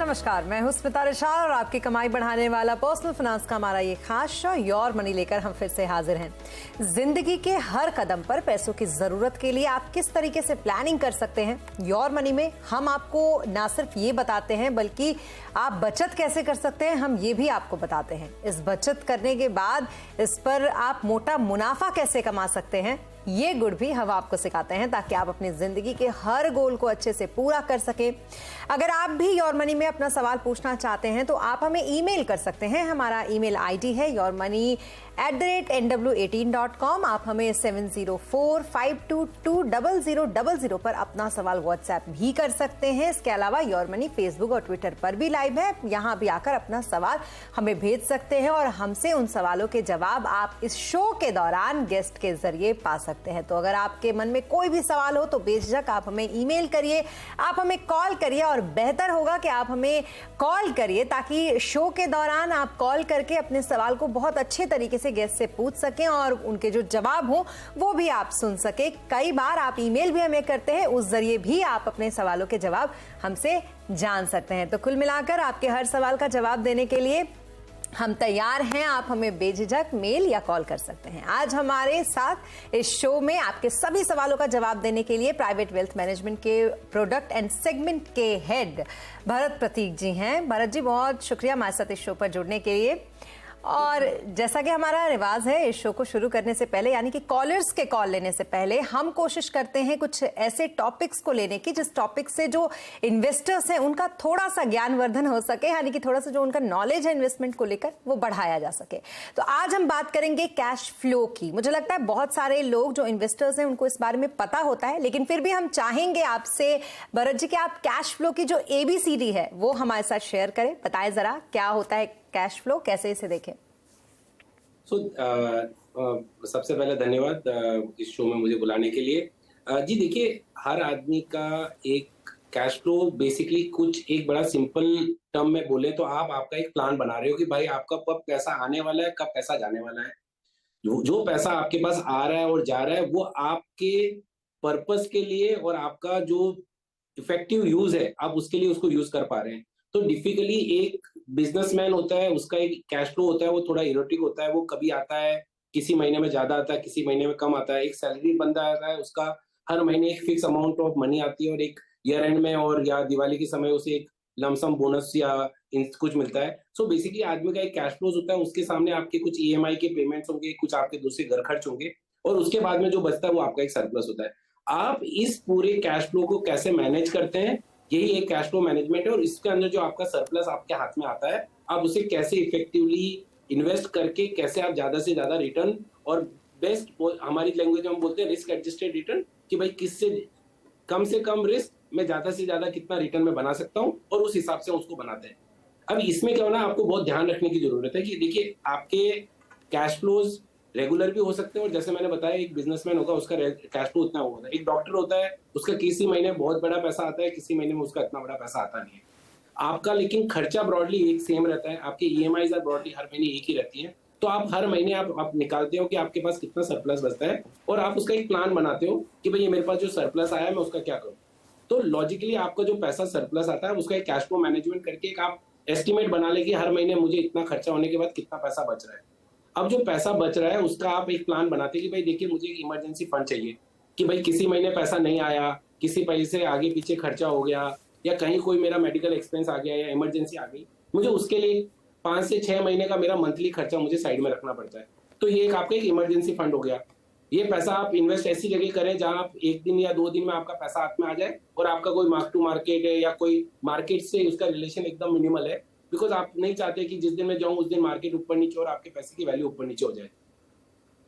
नमस्कार, मैं हूं स्मिता रिशाल और आपकी कमाई बढ़ाने वाला पर्सनल फाइनेंस का हमारा ये खास शो योर मनी लेकर हम फिर से हाजिर हैं। जिंदगी के हर कदम पर पैसों की जरूरत के लिए आप किस तरीके से प्लानिंग कर सकते हैं, योर मनी में हम आपको ना सिर्फ ये बताते हैं बल्कि आप बचत कैसे कर सकते हैं हम ये भी आपको बताते हैं। इस बचत करने के बाद इस पर आप मोटा मुनाफा कैसे कमा सकते हैं ये गुड़ भी हम आपको सिखाते हैं ताकि आप अपनी जिंदगी के हर गोल को अच्छे से पूरा कर सके। अगर आप भी योर मनी में अपना सवाल पूछना चाहते हैं तो आप हमें ईमेल कर सकते हैं। हमारा ईमेल आईडी है yourmoney@nw18.com। आप हमें 7045220000 पर अपना सवाल व्हाट्सएप भी कर सकते हैं। इसके अलावा योर मनी फेसबुक और ट्विटर पर भी लाइव है, यहाँ भी आकर अपना सवाल हमें भेज सकते हैं और हमसे उन सवालों के जवाब आप इस शो के दौरान गेस्ट के जरिए पा सकते हैं। तो अगर आपके मन में कोई भी सवाल हो तो बेझिझक आप हमें ईमेल करिए, आप हमें कॉल करिए और बेहतर होगा कि आप हमें कॉल करिए ताकि शो के दौरान आप कॉल करके अपने सवाल को बहुत अच्छे तरीके से गेस्ट से पूछ सकें और उनके जो जवाब हो वो भी आप सुन सके। कई बार आप ईमेल भी हमें करते हैं, उस जरिए भी आप अपने सवालों के जवाब हमसे जान सकते हैं। तो कुल मिलाकर आपके हर सवाल का जवाब देने के लिए हम तैयार हैं। आप हमें बेझिझक मेल या कॉल कर सकते हैं। आज हमारे साथ इस शो में आपके सभी सवालों का जवाब देने के लिए प्राइवेट वेल्थ मैनेजमेंट के प्रोडक्ट एंड सेगमेंट के हेड भरत प्रतीक जी हैं। भरत जी, बहुत शुक्रिया हमारे साथ इस शो पर जुड़ने के लिए। और जैसा कि हमारा रिवाज है इस शो को शुरू करने से पहले यानी कि कॉलर्स के कॉल लेने से पहले हम कोशिश करते हैं कुछ ऐसे टॉपिक्स को लेने की जिस टॉपिक से जो इन्वेस्टर्स हैं उनका थोड़ा सा ज्ञानवर्धन हो सके, यानी कि थोड़ा सा जो उनका नॉलेज है इन्वेस्टमेंट को लेकर वो बढ़ाया जा सके। तो आज हम बात करेंगे कैश फ्लो की। मुझे लगता है बहुत सारे लोग जो इन्वेस्टर्स हैं उनको इस बारे में पता होता है, लेकिन फिर भी हम चाहेंगे आपसे भरत जी कि आप कैश फ्लो की जो ABCD है वो हमारे साथ शेयर करें। बताएं जरा क्या होता है कैश फ्लो, कैसे इसे देखें। सबसे पहले धन्यवाद इस शो में मुझे बुलाने के लिए। जी देखिए, हर आदमी का एक कैश फ्लो बेसिकली कुछ एक बड़ा सिंपल टर्म में बोले तो आप आपका एक प्लान बना रहे हो कि भाई आपका कब पैसा आने वाला है, कब पैसा जाने वाला है। जो पैसा आपके पास आ रहा है और जा रहा है वो आपके पर्पस के लिए और आपका जो इफेक्टिव यूज है आप उसके लिए उसको यूज कर पा रहे हैं। तो डिफिकली एक बिजनेसमैन होता है, उसका एक कैश फ्लो होता है, वो थोड़ा इरोटिक होता है। वो कभी आता है, किसी महीने में ज्यादा आता है, किसी महीने में कम आता है। एक सैलरी बंदा आता है, उसका हर महीने एक फिक्स अमाउंट ऑफ मनी आती है और एक ईयर एंड में और या दिवाली के समय उसे एक लमसम बोनस या कुछ मिलता है। सो बेसिकली आदमी का एक कैश फ्लो होता है, उसके सामने आपके कुछ EMI के पेमेंट्स होंगे, कुछ आपके दूसरे घर खर्च होंगे और उसके बाद में जो बचता है वो आपका एक सरप्लस होता है। आप इस पूरे कैश फ्लो को कैसे मैनेज करते हैं, यही एक कैश फ्लो मैनेजमेंट है। और इसके अंदर जो आपका सरप्लस आपके हाथ में आता है, आप उसे कैसे इफेक्टिवली इन्वेस्ट करके कैसे आप ज्यादा से ज्यादा रिटर्न और बेस्ट, हमारी लैंग्वेज में हम बोलते हैं रिस्क एडजस्टेड रिटर्न, कि भाई किससे कम से कम रिस्क में ज्यादा से ज्यादा कितना रिटर्न में बना सकता हूं और उस हिसाब से उसको बनाते हैं। अब इसमें क्या होना, आपको बहुत ध्यान रखने की जरूरत है कि देखिए आपके कैश फ्लोज रेगुलर भी हो सकते हैं और जैसे मैंने बताया एक बिजनेसमैन होगा उसका कैश फ्लो उतना होता है। एक डॉक्टर होता है, उसका किसी महीने बहुत बड़ा पैसा आता है, किसी महीने में उसका इतना बड़ा पैसा आता नहीं है। आपका लेकिन खर्चा ब्रॉडली एक सेम रहता है, आपके EMIs ब्रॉडली हर महीने एक ही रहती है। तो आप हर महीने आप निकालते हो कि आपके पास कितना सरप्लस बचता है और आप उसका एक प्लान बनाते हो कि भाई ये मेरे पास जो सरप्लस आया है मैं उसका क्या करूं। तो लॉजिकली आपका जो पैसा सरप्लस आता है उसका एक कैश फ्लो मैनेजमेंट करके एक आप एस्टिमेट बना ले कि हर महीने मुझे इतना खर्चा होने के बाद कितना पैसा बच रहा है। अब जो पैसा बच रहा है उसका आप एक प्लान बनाते हैं कि भाई देखिए मुझे एक इमरजेंसी फंड चाहिए कि भाई किसी महीने पैसा नहीं आया, किसी पैसे आगे पीछे खर्चा हो गया या कहीं कोई मेरा मेडिकल एक्सपेंस आ गया या इमरजेंसी आ गई, मुझे उसके लिए 5 से 6 महीने का मेरा मंथली खर्चा मुझे साइड में रखना पड़ता है। तो ये एक आपका एक इमरजेंसी फंड हो गया। ये पैसा आप इन्वेस्ट ऐसी जगह करें जहां आप 1 दिन या 2 दिन में आपका पैसा हाथ में आ जाए और आपका कोई मार्क टू मार्केट है या कोई मार्केट से उसका रिलेशन एकदम मिनिमल है, बिकॉज आप नहीं चाहते कि जिस दिन मैं जाऊं उस दिन मार्केट ऊपर नीचे और आपके पैसे की वैल्यू ऊपर नीचे हो जाए।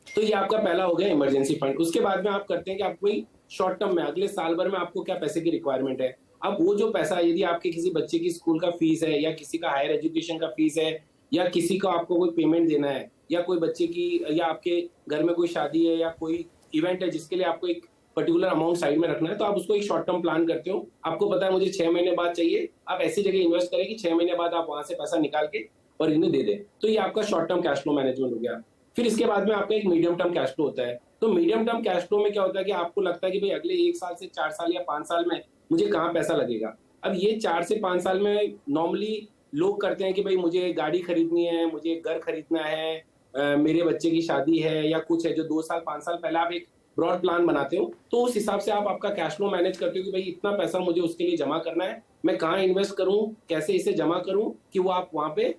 तो ये आपका पहला हो गया इमरजेंसी फंड। उसके बाद में आप करते हैं कि आप कोई शॉर्ट टर्म में अगले साल भर में आपको क्या पैसे की रिक्वायरमेंट है। अब वो जो पैसा, यदि आपके किसी बच्चे की स्कूल का फीस है या किसी का हायर एजुकेशन का फीस है या किसी का आपको कोई पेमेंट देना है या कोई बच्चे की या आपके घर में कोई शादी है या कोई इवेंट है जिसके लिए आपको एक पर्टिकुलर अमाउंट साइड में रखना है, तो आप उसको एक शॉर्ट टर्म प्लान करते हो। आपको पता है मुझे 6 महीने बाद चाहिए, आप ऐसी जगह इन्वेस्ट करें कि 6 महीने बाद आप वहां से पैसा निकाल के और इन्हें दे दें। तो ये आपका short term cash flow management हो गया। फिर इसके बाद में आपका एक मीडियम टर्म कैश फ्लो होता है। तो मीडियम टर्म कैश फ्लो में क्या होता है कि आपको लगता है कि भाई अगले 1 साल से 4 साल या 5 साल में मुझे कहाँ पैसा लगेगा। अब ये 4 से 5 साल में नॉर्मली लोग करते हैं कि भाई मुझे गाड़ी खरीदनी है, मुझे घर खरीदना है, मेरे बच्चे की शादी है या कुछ है, जो 2 साल 5 साल पहले आप एक ब्रॉड प्लान बनाते हो, तो उस हिसाब से आप आपका कैश फ्लो मैनेज करते हो कि भाई इतना पैसा मुझे उसके लिए जमा करना है, मैं कहाँ इन्वेस्ट करूं, कैसे इसे जमा करूं कि वो आप वहां पे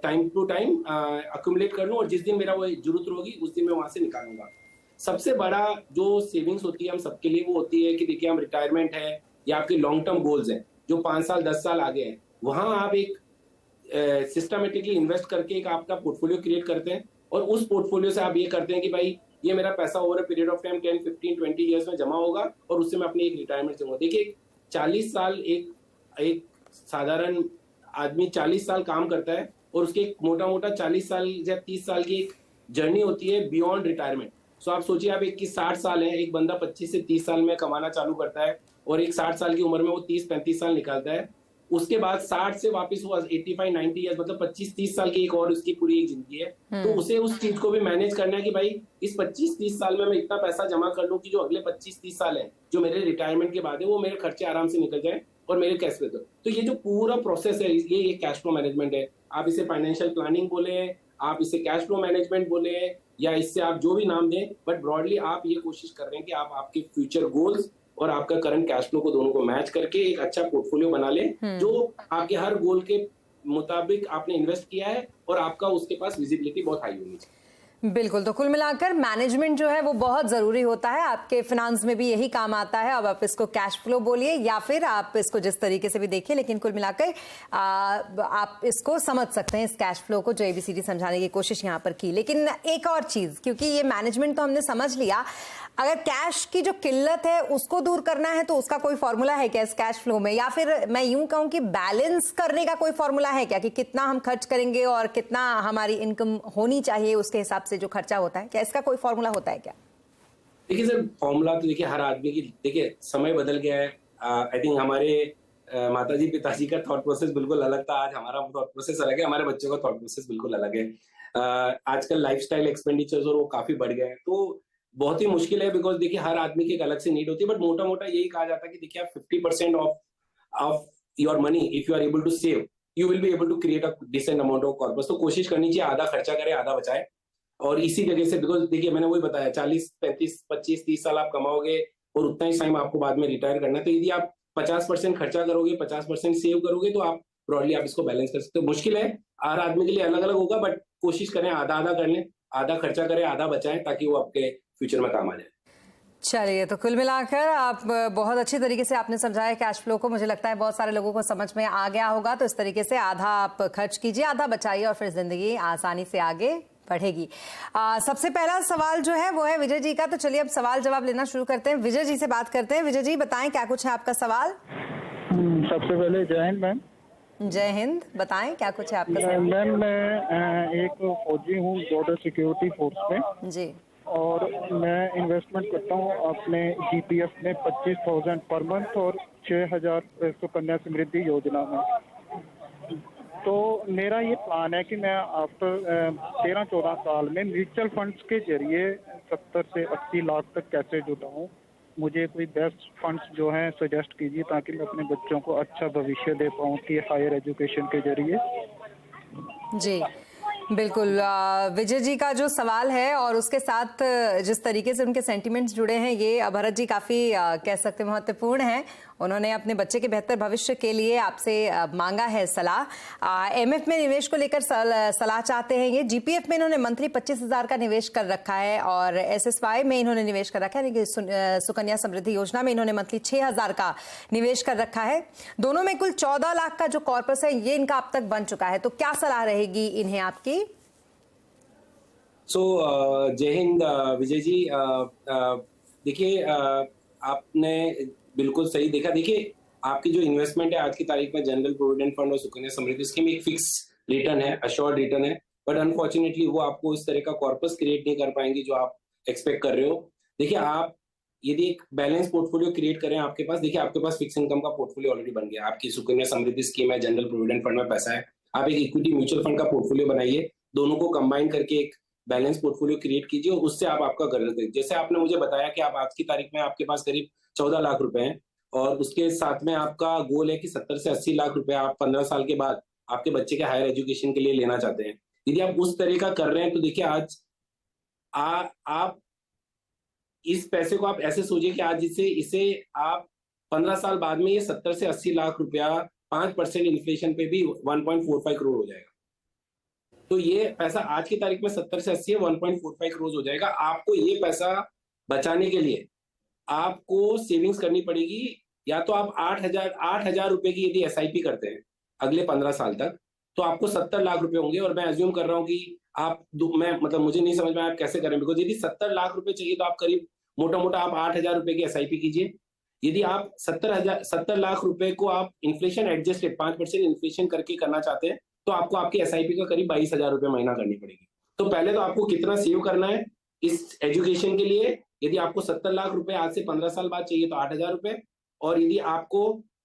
टाइम टू टाइम अक्यूमुलेट कर लूं और जिस दिन मेरा वो जरूरत होगी उस दिन मैं वहां से निकालूंगा। सबसे बड़ा जो सेविंग्स होती है हम सबके लिए वो होती है कि देखिए हम रिटायरमेंट है या आपके लॉन्ग टर्म गोल्स हैं जो 5 साल 10 साल आगे हैं, वहां आप एक सिस्टमेटिकली इन्वेस्ट करके एक आपका पोर्टफोलियो क्रिएट करते हैं और उस पोर्टफोलियो से आप ये करते हैं कि भाई ये मेरा पैसा over a period of time 10, 15, 20 years में जमा होगा और उससे मैं अपनी एक रिटायरमेंट चलूंगा। देखिए 40 साल एक साधारण आदमी 40 साल काम करता है और उसके मोटा मोटा 40 साल या 30 साल की एक जर्नी होती है बियॉन्ड रिटायरमेंट। सो आप सोचिए आप 21-60 साल है, एक बंदा 25 से 30 साल में कमाना चालू करता है और एक 60 साल की उम्र में वो 30-35 साल निकालता है, उसके बाद 60 से वापस वो 85-90 ईयर्स मतलब 25-30 साल की एक और उसकी पूरी एक जिंदगी है। तो उसे उस चीज को भी मैनेज करना है कि भाई इस 25-30 साल में मैं इतना पैसा जमा कर लूं कि जो अगले 25-30 साल है जो मेरे रिटायरमेंट के बाद है वो मेरे खर्चे आराम से निकल जाए और मेरे कैश पे तो ये जो पूरा प्रोसेस है ये कैश फ्लो मैनेजमेंट है। आप इसे फाइनेंशियल प्लानिंग बोले, आप इसे कैश फ्लो मैनेजमेंट बोले या इससे आप जो भी नाम दें, बट ब्रॉडली आप ये कोशिश कर रहे हैं कि आप आपके फ्यूचर गोल्स और आपका करंट कैश फ्लो को दोनों को मैच करके एक अच्छा पोर्टफोलियो बना ले जो आपके हर गोल के मुताबिक आपने इन्वेस्ट किया है और आपका उसके पास विजिबिलिटी बहुत हाई होनी चाहिए। बिल्कुल, तो कुल मिलाकर मैनेजमेंट जो है वो बहुत जरूरी होता है, आपके फिनांस में भी यही काम आता है। अब आप इसको कैश फ्लो बोलिए या फिर आप इसको जिस तरीके से भी देखिए, लेकिन कुल मिलाकर आप इसको समझ सकते हैं इस कैश फ्लो को जो एबीसीडी समझाने की कोशिश यहाँ पर की। लेकिन एक और चीज, क्योंकि ये मैनेजमेंट तो हमने समझ लिया, अगर कैश की जो किल्लत है उसको दूर करना है तो उसका कोई फॉर्मूला है क्या इस कैश फ्लो में, या फिर मैं यूं कहूं कि बैलेंस करने का कोई फॉर्मूला है क्या कि कितना हम खर्च करेंगे और कितना हमारी इनकम होनी चाहिए उसके हिसाब से जो खर्चा होता है, क्या इसका कोई फॉर्मूला होता है क्या? देखिए सर, फॉर्मूला तो देखिए हर आदमी की, देखिए समय बदल गया है। आई थिंक हमारे माताजी पिताजी का थॉट प्रोसेस बिल्कुल अलग था, आज हमारा थॉट प्रोसेस अलग है, हमारे बच्चों का थॉट प्रोसेस बिल्कुल अलग है। आजकल लाइफस्टाइल एक्सपेंडिचर्स और वो काफी बढ़ गए हैं, तो बहुत ही मुश्किल है बिकॉज देखिए हर आदमी की एक अलग से नीड होती है। बट मोटा मोटा यही कहा जाता है कि देखिए आप 50% of your money if you are able to save, you will be able to create a decent amount of corpus. तो कोशिश करनी चाहिए आधा खर्चा करे आधा बचाए, और इसी जगह से बिकॉज देखिए मैंने वही बताया 40-35-25-30 साल आप कमाओगे और उतना ही टाइम आपको बाद में रिटायर करना है। तो यदि आप 50% खर्चा करोगे, 50% सेव करोगे, तो आप ब्रॉडली आप इसको बैलेंस कर सकते हो। मुश्किल है, हर आदमी के लिए अलग अलग होगा, बट कोशिश करें आधा आधा कर लें, आधा खर्चा करें आधा बचाएं ताकि वो आपके फ्यूचर में काम आ जाए। चलिए, तो कुल मिलाकर आप बहुत अच्छी तरीके से आपने समझाया कैश फ्लो को, मुझे लगता है बहुत सारे लोगों को समझ में आ गया होगा। तो इस तरीके से आधा आप खर्च कीजिए, आधा बचाइए और फिर जिंदगी आसानी से आगे बढ़ेगी। सबसे पहला सवाल जो है वो है विजय जी का, तो चलिए अब सवाल जवाब लेना शुरू करते हैं। विजय जी से बात करते हैं। विजय जी बताएं क्या कुछ है आपका सवाल। सबसे पहले जय हिंद मैम। जय हिंद, बताएं क्या कुछ है आपका सवाल। मैम मैं एक फौजी हूँ बॉर्डर सिक्योरिटी फोर्स में जी, और मैं इन्वेस्टमेंट करता हूँ अपने जीपीएफ में 25,000 पर मंथ और 6,000 सुकन्या समृद्धि योजना में। तो मेरा ये प्लान है कि मैं आफ्टर 13-14 साल में म्यूचुअल फंड्स के जरिए 70 से 80 लाख तक कैसे जुटाऊं। मुझे कोई बेस्ट फंड्स जो हैं सजेस्ट कीजिए ताकि मैं अपने बच्चों को अच्छा भविष्य दे पाऊँ कि हायर एजुकेशन के जरिए। जी बिल्कुल, विजय जी का जो सवाल है और उसके साथ जिस तरीके से उनके सेंटिमेंट्स जुड़े हैं, ये भरत जी काफी कह सकते हैं महत्वपूर्ण है। उन्होंने अपने बच्चे के बेहतर भविष्य के लिए आपसे मांगा है सलाह। एमएफ में निवेश को लेकर सलाह चाहते हैं ये। जीपीएफ में इन्होंने मंथली 25,000 का निवेश कर रखा है और एसएसवाई में इन्होंने निवेश कर रखा है, सुकन्या समृद्धि योजना में इन्होंने मंथली 6,000 का निवेश कर रखा है। दोनों में कुल 14 लाख का जो कॉर्पस है ये इनका अब तक बन चुका है। तो क्या सलाह रहेगी इन्हें आपकी? जय हिंद विजय जी। देखिए आपने बिल्कुल सही देखा। देखिए आपकी जो इन्वेस्टमेंट है आज की तारीख में जनरल प्रोविडेंट फंड और सुकन्या समृद्धि स्कीम एक फिक्स रिटर्न है, अश्योर्ड रिटर्न है, बट अनफॉर्चुनेटली वो आपको इस तरह का कॉर्पस क्रिएट नहीं कर पाएंगे जो आप एक्सपेक्ट कर रहे हो। देखिए आप यदि एक बैलेंस पोर्टफोलियो क्रिएट करें आपके पास, देखिए आपके पास फिक्स इनकम का पोर्टफोलियो ऑलरेडी बन गया, आपकी सुकन्या समृद्धि स्कीम है, जनरल प्रोविडेंट फंड में पैसा है, आप एक इक्विटी म्यूचुअल फंड का पोर्टफोलियो बनाइए, दोनों को कंबाइन करके एक बैलेंस पोर्टफोलियो क्रिएट कीजिए और उससे आप आपका घर करिए। जैसे आपने मुझे बताया कि आप आज की तारीख में आपके पास करीब 14 लाख रुपए हैं, और उसके साथ में आपका गोल है कि 70 से 80 लाख रुपए आप 15 साल के बाद आपके बच्चे के हायर एजुकेशन के लिए लेना चाहते हैं। यदि आप उस तरह का कर रहे हैं तो देखिए आज आप इस पैसे को आप ऐसे सोचिए कि आज इसे आप 15 साल बाद में ये 70 से 80 लाख रुपया 5% इन्फ्लेशन पे भी 1.45 करोड़ हो जाएगा। तो ये पैसा आज की तारीख में 70 से 80 है, 1.45 करोड़ हो जाएगा। आपको ये पैसा बचाने के लिए आपको सेविंग्स करनी पड़ेगी। या तो आप 8,000 रुपए की यदि एसआईपी करते हैं अगले 15 साल तक, तो आपको 70 लाख रुपए होंगे। और मैं अज्यूम कर रहा हूं कि मैं मतलब मुझे नहीं समझ में आप कैसे करें, बिकॉज यदि 70 लाख रुपए चाहिए तो आप करीब मोटा आप 8,000 रुपए की एसआईपी कीजिए। यदि आप 70 लाख रुपए को आप इन्फ्लेशन एडजस्टेड 5% इन्फ्लेशन करके करना चाहते हैं तो आपको आपकी एसआईपी का करीब 22,000 रुपए महीना करनी पड़ेगी। तो पहले तो आपको कितना सेव करना है इस एजुकेशन के लिए। यदि आपको 70 लाख रुपए आज से 15 साल बाद चाहिए तो 8,000 रुपए, और यदि आपको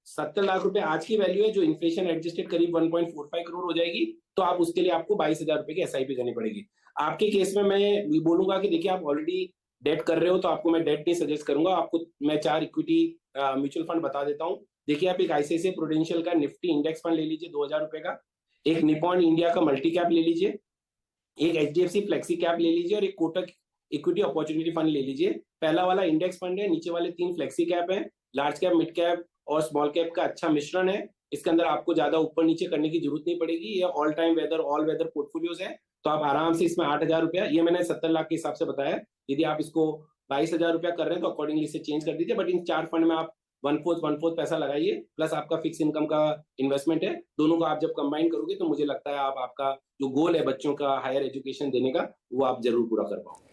70 लाख रुपए आज की वैल्यू है जो इन्फ्लेशन एडजस्टेड करीब 1.45 करोड़ हो जाएगी, तो आप उसके लिए आपको 22,000 रुपए की एसआईपी करनी पड़ेगी। आपके केस में मैं बोलूंगा कि देखिए आप ऑलरेडी डेट कर रहे हो तो आपको मैं डेट नहीं सजेस्ट करूंगा। आपको मैं 4 इक्विटी म्यूचुअल फंड बता देता हूं। देखिए आप एक आईसीआईसीआई प्रूडेंशियल का निफ्टी इंडेक्स फंड ले लीजिए 2,000 रुपए का, एक निपॉन इंडिया का मल्टी कैप ले लीजिए, एक एचडीएफसी फ्लेक्सी कैप ले लीजिए और एक कोटक इक्विटी अपॉर्चुनिटी फंड ले लीजिए। पहला वाला इंडेक्स फंड है, नीचे वाले 3 फ्लेक्सी कैप है, लार्ज कैप, मिड कैप और स्मॉल कैप का अच्छा मिश्रण है। इसके अंदर आपको ज्यादा ऊपर नीचे करने की जरूरत नहीं पड़ेगी। ये all time weather all weather portfolios है, तो आप आराम से इसमें 8,000 रुपया, ये मैंने 70 लाख के हिसाब से बताया। यदि आप इसको 22,000 रुपया कर रहे हैं तो अकॉर्डिंगली इसे चेंज कर दीजिए। बट इन 4 फंड में आप 1/4 पैसा लगाइए, प्लस आपका फिक्स इनकम का इन्वेस्टमेंट है। दोनों को आप जब कंबाइन करोगे तो मुझे लगता है आप आपका जो गोल है बच्चों का हायर एजुकेशन देने का, वो आप जरूर पूरा कर पाओगे।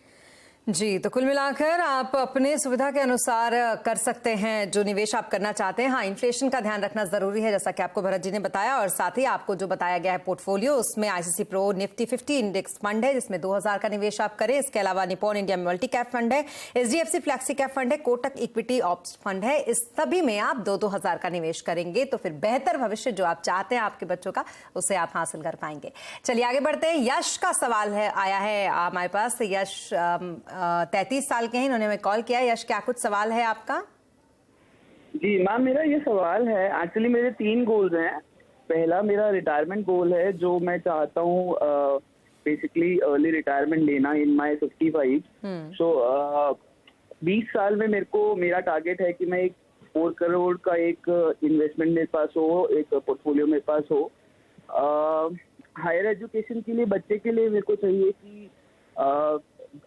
जी, तो कुल मिलाकर आप अपने सुविधा के अनुसार कर सकते हैं जो निवेश आप करना चाहते हैं। हाँ, इन्फ्लेशन का ध्यान रखना जरूरी है जैसा कि आपको भरत जी ने बताया, और साथ ही आपको जो बताया गया है पोर्टफोलियो, उसमें ICC pro Nifty 50 index fund है जिसमें 2,000 का निवेश आप करें। इसके अलावा निपॉन इंडिया में मल्टी कैप फंड है, एचडीएफसी फ्लेक्सी कैप फंड है, कोटक इक्विटी ऑप्स फंड है। इस सभी में आप 2,000 का निवेश करेंगे तो फिर बेहतर भविष्य जो आप चाहते हैं आपके बच्चों का, उसे आप हासिल कर पाएंगे। चलिए आगे बढ़ते हैं। यश का सवाल है आया है हमारे पास। यश 33 साल के हैं, इन्होंने हमें कॉल किया। यश, क्या कुछ सवाल है आपका? जी मैम, मेरा ये सवाल है, एक्चुअली मेरे 3 गोल्स हैं। पहला मेरा रिटायरमेंट गोल है जो मैं चाहता हूँ बेसिकली अर्ली रिटायरमेंट लेना इन माय 55। सो 20 साल में मेरा टारगेट है कि मैं एक 4 करोड़ का एक इन्वेस्टमेंट मेरे पास हो, एक पोर्टफोलियो मेरे पास हो। हायर एजुकेशन के लिए बच्चे के लिए मेरे को चाहिए कि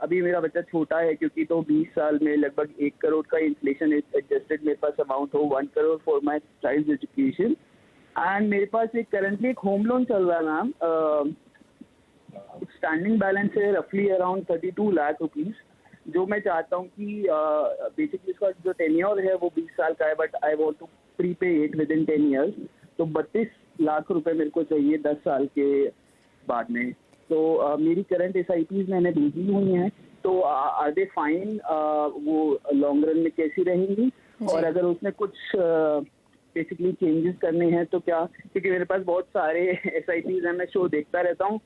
अभी मेरा बच्चा छोटा है क्योंकि, तो 20 साल में लगभग 1 करोड़ का इन्फ्लेशन एडजस्टेड मेरे पास अमाउंट हो, 1 crore for my child education. And मेरे पास एक होम लोन चल रहा है मैम, स्टैंडिंग बैलेंस है रफली अराउंड 32 लाख रुपीज, जो मैं चाहता हूँ कि बेसिकली इसका जो टेन्योर है वो 20 साल का है, but I want to prepay it within 10 years. तो 32 लाख रुपए मेरे को चाहिए 10 साल के बाद में। तो मेरी करंट एसआईपीज मैंने भेजी हुई हैं, तो आर दे फाइन, वो लॉन्ग रन में कैसी रहेंगी, और अगर उसमें कुछ बेसिकली चेंजेस करने हैं तो क्या, क्योंकि मेरे पास बहुत सारे एसआईपीज हैं, मैं शो देखता रहता हूँ,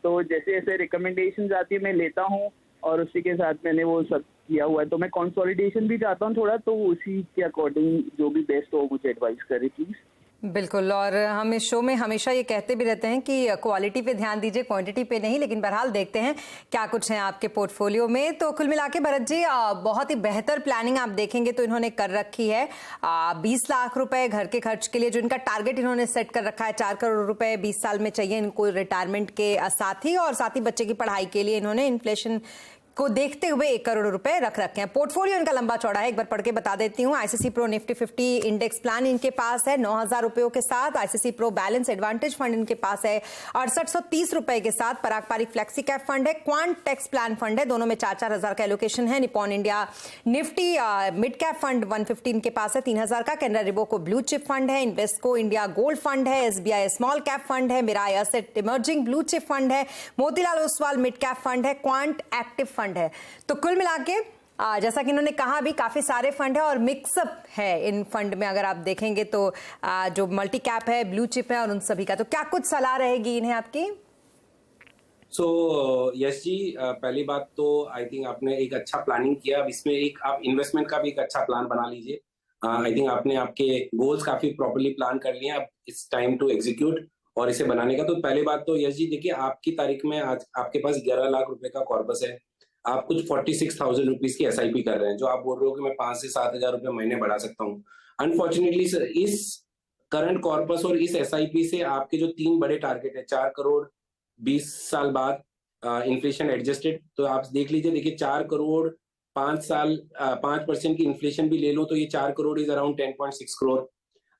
तो जैसे जैसे रिकमेंडेशन आती है मैं लेता हूँ और उसी के साथ मैंने वो सब किया हुआ है। तो मैं कंसोलिडेशन भी चाहता हूँ थोड़ा, तो उसी के अकॉर्डिंग जो भी बेस्ट हो मुझे एडवाइस करे प्लीज। बिल्कुल, और हम इस शो में हमेशा ये कहते भी रहते हैं कि क्वालिटी पे ध्यान दीजिए, क्वांटिटी पे नहीं। लेकिन बहरहाल देखते हैं क्या कुछ है आपके पोर्टफोलियो में। तो कुल मिला के भरत जी बहुत ही बेहतर प्लानिंग आप देखेंगे तो इन्होंने कर रखी है। 20 लाख रुपए घर के खर्च के लिए जो इनका टारगेट इन्होंने सेट कर रखा है, 4 करोड़ रुपए 20 साल में चाहिए इनको रिटायरमेंट के साथ ही, और साथ ही बच्चे की पढ़ाई के लिए इन्होंने इन्फ्लेशन को देखते हुए 1 करोड़ रुपए रख रखे हैं। पोर्टफोलियो इनका लंबा चौड़ा है, एक बार पढ़ के बता देती हूँ। ICC pro Nifty 50 index plan इनके पास है 9,000 रुपयों के साथ। ICC pro balance advantage fund इनके पास है 6830 रुपए के साथ। पारंपरिक फ्लेक्सी कैप फंड है, क्वांट टेक्स प्लान फंड है, दोनों में 4-4 हजार का एलोकेशन है। Nippon India Nifty mid cap fund 115 के पास है 3,000 का। कैनरा रिबोको ब्लू चिप फंड है, इन्वेस्को इंडिया गोल्ड फंड है, एसबीआई स्मॉल कैप फंड है, Mirae Asset emerging blue chip fund है, Motilal Oswal mid cap fund है, क्वांट एक्टिव फंड है। तो कुल मिला के जैसा कि इन्होंने कहा भी काफी सारे फंड है और मिक्सअप है इन फंड में। अगर आप देखेंगे तो जो मल्टी कैप है, ब्लू चिप है और उन सभी का, तो क्या कुछ सलाह रहेगी इन्हें आपकी? यश जी, पहली बात तो आई थिंक आपने एक अच्छा प्लानिंग किया। अब इसमें एक आप इन्वेस्टमेंट का भी एक अच्छा प्लान बना लीजिए। आई थिंक आपने आपके गोल्स काफी प्रॉपर्ली प्लान कर लिए हैं, अब इट्स टाइम टू एग्जीक्यूट और इसे बनाने का। तो पहली बात तो यश जी देखिए, आपकी तारीख में आज आपके पास 11 लाख रुपए का कॉर्पस है, आप कुछ 46,000 रुपीज की एसआईपी कर रहे हैं, जो आप बोल रहे हो कि मैं 5 से 7 हजार रुपए महीने बढ़ा सकता हूँ। अनफॉर्चुनेटली सर, इस करंट कॉर्पस और इस एसआईपी से आपके जो 3 बड़े टारगेट है, 4 करोड़ 20 साल बाद इन्फ्लेशन एडजस्टेड, तो आप देख लीजिए, देखिए 4 करोड़ 5% की इन्फ्लेशन भी ले लो तो ये 4 करोड़ इज अराउंड 10.6 करोड़।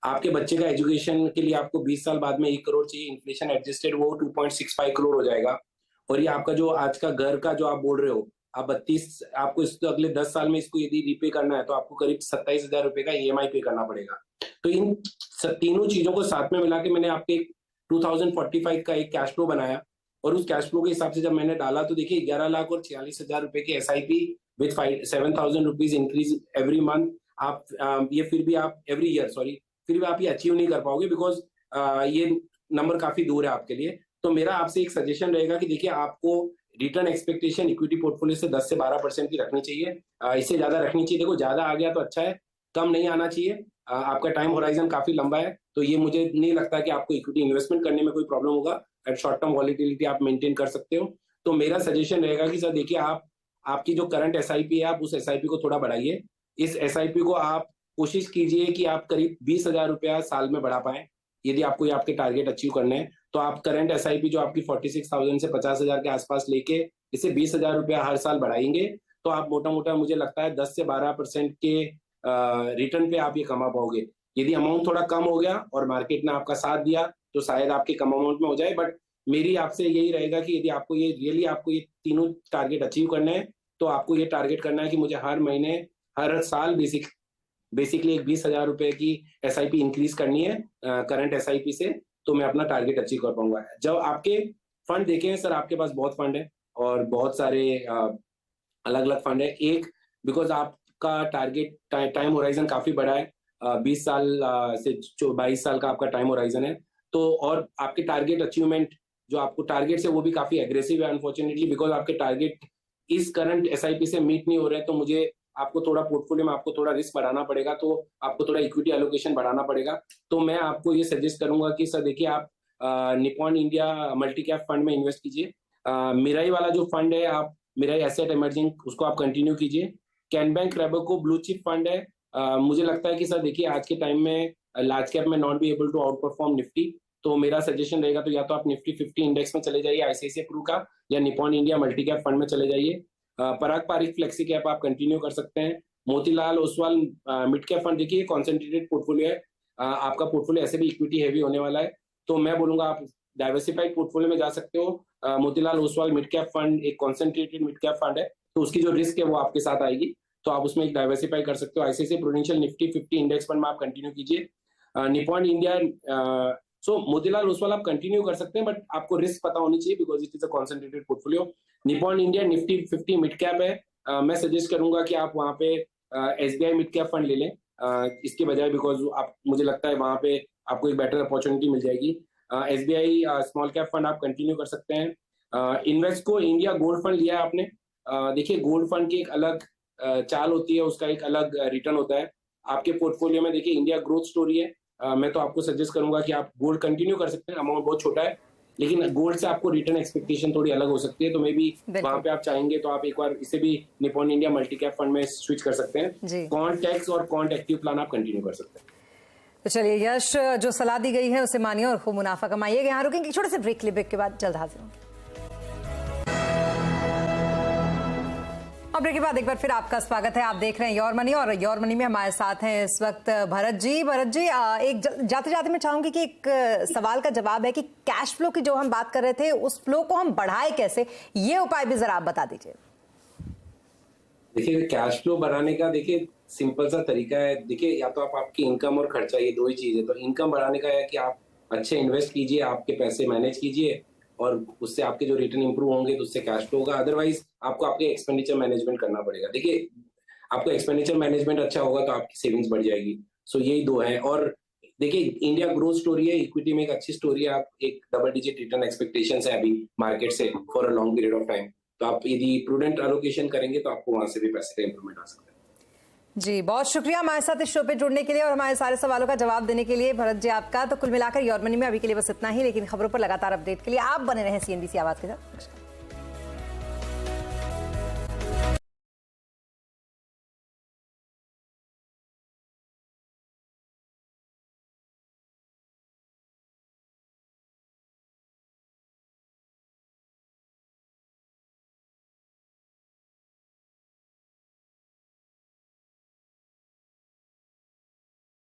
आपके बच्चे का एजुकेशन के लिए आपको 20 साल बाद में 1 करोड़ चाहिए, इन्फ्लेशन एडजस्टेड वो 2.65 करोड़ हो जाएगा। और ये आपका जो आज का घर का जो आप बोल रहे हो, आप 32, आपको इसको अगले 10 साल में इसको यदि रीपे करना है तो आपको करीब 27,000 रुपए का ईएमआई पे करना पड़ेगा। तो इन तीनों चीजों को साथ में मिला के मैंने आपके 2045 का एक कैश फ्लो बनाया, और उस कैश फ्लो के हिसाब से जब मैंने डाला तो देखिए 11 लाख और 46,000 रुपए की SIP with 7,000 rupees increase every month, आप ये फिर भी आप एवरी ईयर फिर भी आप ये अचीव नहीं कर पाओगे, बिकॉज ये नंबर काफी दूर है आपके लिए। तो मेरा आपसे एक सजेशन रहेगा कि देखिए, आपको रिटर्न एक्सपेक्टेशन इक्विटी पोर्टफोलियो से 10 से 12% की रखनी चाहिए, इससे ज्यादा रखनी चाहिए। देखो, ज्यादा आ गया तो अच्छा है, कम नहीं आना चाहिए। आपका टाइम होराइजन काफी लंबा है, तो ये मुझे नहीं लगता कि आपको इक्विटी इन्वेस्टमेंट करने में कोई प्रॉब्लम होगा। एट शॉर्ट टर्म वॉलिटिलिटी आप मेंटेन कर सकते हो। तो मेरा सजेशन रहेगा कि सर देखिए, आप आपकी जो करंट एसआईपी है, आप उस एसआईपी को थोड़ा बढ़ाइए। इस एसआईपी को आप कोशिश कीजिए कि आप करीब 20,000 रुपया साल में बढ़ा पाए। यदि आपको ये आपके टारगेट अचीव करने हैं तो आप करंट एसआईपी जो आपकी 46,000 से 50,000 के आसपास लेके इसे 20,000 रुपया हर साल बढ़ाएंगे, तो आप मोटा मोटा मुझे लगता है 10 से 12% के रिटर्न पे आप ये कमा पाओगे। यदि अमाउंट थोड़ा कम हो गया और मार्केट ने आपका साथ दिया तो शायद आपके कम अमाउंट में हो जाए, बट मेरी आपसे यही रहेगा कि यदि आपको ये रियली आपको ये तीनों टारगेट अचीव करने हैं तो आपको ये टारगेट करना है कि मुझे हर महीने हर साल बेसिकली एक 20,000 रुपए की एसआईपी इंक्रीज करनी है करंट एसआईपी से, तो मैं अपना टारगेट अचीव कर पाऊंगा। जब आपके फंड देखें सर, आपके पास बहुत फंड है और बहुत सारे अलग अलग फंड है। एक, बिकॉज आपका टारगेट टाइम होराइजन काफी बड़ा है, 20 साल से 22 साल का आपका टाइम होराइजन है, तो और आपके टारगेट अचीवमेंट जो आपको टारगेट्स है वो भी काफी एग्रेसिव है। अनफॉर्चुनेटली बिकॉज आपके टारगेट इस करंट एसआईपी से मीट नहीं हो रहे हैं, तो मुझे आपको थोड़ा पोर्टफोलियो में आपको थोड़ा रिस्क बढ़ाना पड़ेगा, तो आपको थोड़ा इक्विटी एलोकेशन बढ़ाना पड़ेगा। तो मैं आपको ये सजेस्ट करूंगा कि सर देखिए, आप Nippon India multi cap fund में इन्वेस्ट कीजिए। मिराई वाला जो फंड है, आप मिराई एसेट इमर्जिंग उसको आप कंटिन्यू कीजिए। कैन बैंक रेबको ब्लू चिप फंड है। मुझे लगता है कि सर देखिए, आज के टाइम में लार्ज कैप में not be able to outperform Nifty, तो मेरा सजेशन रहेगा तो या तो आप निफ्टी 50 इंडेक्स में चले जाइए आईसीआईसीआई प्रू का, या Nippon India multi cap fund में चले जाइए। पराग पारिक फ्लेक्सी कैप आप कंटिन्यू कर सकते हैं। Motilal Oswal mid cap fund, देखिए कॉन्सेंट्रेटेड पोर्टफोलियो है, आपका पोर्टफोलियो ऐसे भी इक्विटी हैवी होने वाला है, तो मैं बोलूंगा आप डाइवर्सिफाइड पोर्टफोलियो में जा सकते हो। Motilal Oswal mid cap fund एक कॉन्सेंट्रेटेड मिड कैप फंड है, तो उसकी जो रिस्क है वो आपके साथ आएगी, तो आप उसमें एक डाइवर्सिफाई कर सकते हो। ICICI prudential Nifty 50 index fund में आप कंटिन्यू कीजिए। निपॉन इंडिया मोतीलाल ओसवाल आप कंटिन्यू कर सकते हैं, बट आपको रिस्क पता होनी चाहिए because it is a concentrated portfolio. Nippon India Nifty 50 mid cap है, मैं सजेस्ट करूंगा कि आप वहां पे एसबीआई मिड कैप फंड ले लें इसके बजाय, बिकॉज आप मुझे लगता है वहां पे आपको एक बेटर अपॉर्चुनिटी मिल जाएगी। एसबीआई स्मॉल कैप फंड आप कंटिन्यू कर सकते हैं। इन्वेस्टको इंडिया गोल्ड फंड लिया है आपने, देखिए गोल्ड फंड की एक अलग चाल होती है, उसका एक अलग रिटर्न होता है। आपके पोर्टफोलियो में देखिए इंडिया ग्रोथ स्टोरी है, मैं तो आपको सजेस्ट करूंगा कि आप गोल्ड कंटिन्यू कर सकते हैं। अमाउंट बहुत छोटा है, लेकिन गोल्ड से आपको रिटर्न एक्सपेक्टेशन थोड़ी अलग हो सकती है, तो मे बी वहां पे आप चाहेंगे तो आप एक बार इसे भी Nippon India multi cap fund में स्विच कर सकते हैं। कॉन्ट टैक्स और कॉन्ट एक्टिव प्लान आप कंटिन्यू कर सकते हैं। तो चलिए यश, जो सलाह दी गई है उसे मानिए और खूब मुनाफा कमाइएगा। यहाँ रुकेंगे छोटे से ब्रेक के बाद जल्द हाजिर होंगे। ब्रेक के बाद एक बार फिर आपका स्वागत है। आप देख रहे हैं योर मनी, और योर मनी में हमारे साथ हैं इस वक्त भरत जी। एक जाते जाते मैं चाहूंगी कि एक सवाल का जवाब है कि कैश फ्लो की जो हम बात कर रहे थे, उस फ्लो को हम बढ़ाए कैसे, ये उपाय भी जरा आप बता दीजिए। देखिए, कैश फ्लो बढ़ाने का देखिए सिंपल सा तरीका है। देखिए, या तो आप आपकी इनकम और खर्चा, ये दो ही चीज है। तो इनकम बढ़ाने का है कि आप अच्छे इन्वेस्ट कीजिए, आपके पैसे मैनेज कीजिए, और उससे आपके जो रिटर्न इंप्रूव होंगे तो उससे कैश फ्लो होगा। अदरवाइज आपको आपके एक्सपेंडिचर मैनेजमेंट करना पड़ेगा। देखिए, आपको एक्सपेंडिचर मैनेजमेंट अच्छा होगा तो आपकी सेविंग्स बढ़ जाएगी। सो यही दो है। और देखिए, इंडिया ग्रोथ स्टोरी है, इक्विटी में एक अच्छी स्टोरी है। आप एक डबल डिजिट रिटर्न एक्सपेक्टेशंस है अभी मार्केट से for a long period of time, तो आप यदि प्रूडेंट एलोकेशन करेंगे तो आपको वहां से भी पैसे का इंप्रूवमेंट आ सकता है। जी, बहुत शुक्रिया हमारे साथ इस शो पे जुड़ने के लिए और हमारे सारे सवालों का जवाब देने के लिए भरत जी आपका। तो कुल मिलाकर योर मनी में अभी के लिए बस इतना ही, लेकिन खबरों पर लगातार अपडेट के लिए आप बने रहें CNBC आवाज के साथ।